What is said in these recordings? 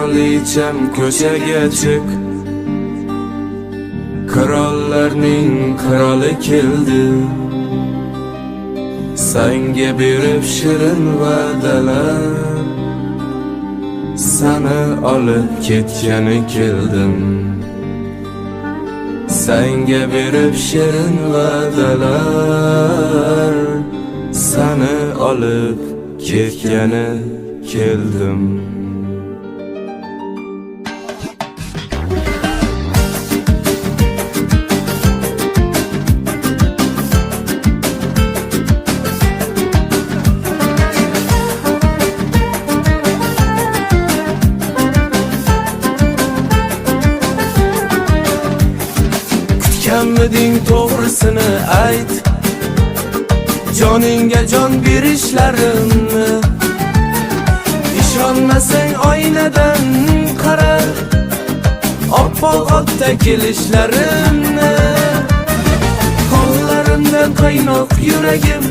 Kraliçem ko'chaga chiq, krallarning krali keldi. Senga berib shirin va'dalar, seni olib ketgani keldim. Senga berib shirin va'dalar, seni olib ketgani keldim. Kutganmiding to'g'risini ayt, joningga jon berishlarimni. İshonmasang oynadan qara, oppoq otda kelishlarimni. Qo'llarimdan qaynoq yuragim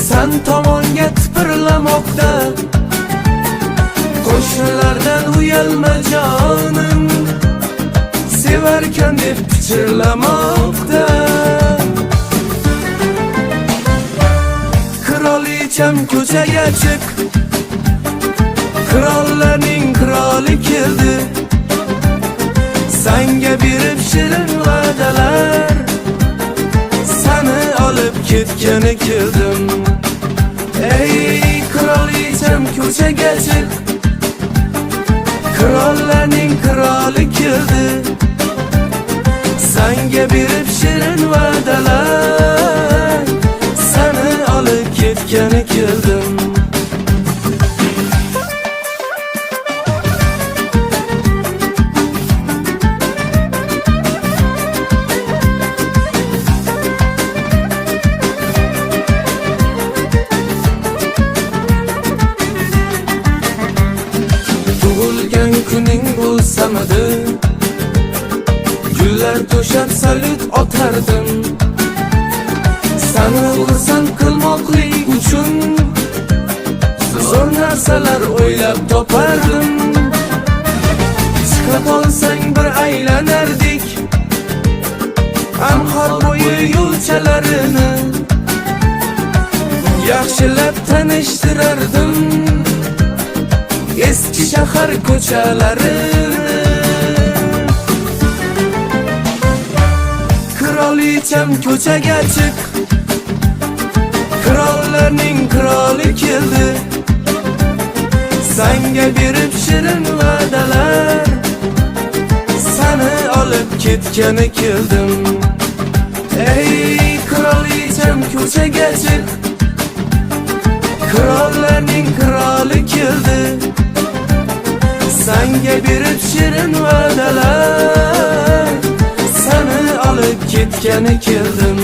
sen tomonga tipirlamoqda. Qo'shinlardan uyalma jonim, sevarkan deb pichirlamoqda. Kraliçem ko'chaga chiq, krallarning krali keldi. Senga berib shirin va'dalar, seni olib ketgani keldim. Ey kraliçem ko'chaga chiq, krallarning krali keldi. Senga berib shirin va'dalar, seni olib ketgani keldim. Tug'ilgan kuning bo'lsamidi, gullar to'shab salut otardim. Seni xursand qilmoqlik uchun zo'r narsalar o'ylab topardim. Chiqib olsang bir aylanardik anhor bo'yi yo'lchalarini. Yaxshilab tanishtirardim eski shahar ko'chalarini. Kraliçem ko'chaga chiq, krallarning krali keldi. Senga berib shirin va'dalar, seni olib ketgani keldim. Ey kraliçem ko'chaga chiq, krallarning krali keldi. Senga berib shirin va'dalar, seni olib ketgani keldim.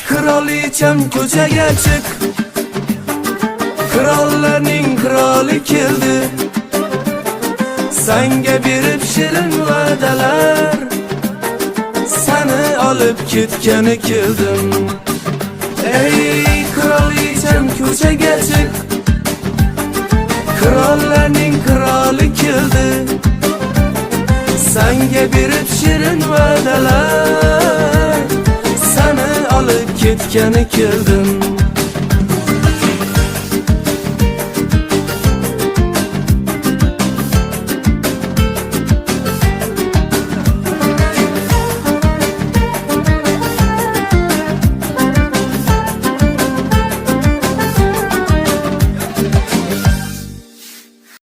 Kraliçem ko'chaga chiq, krallarning krali keldi. Senga berib shirin va'dalar, seni olib ketgani keldim. Ey kraliçem ko'chaga chiq, krallarning krali keldi. Senga berib shirin va'dalar, seni olib ketgani keldim.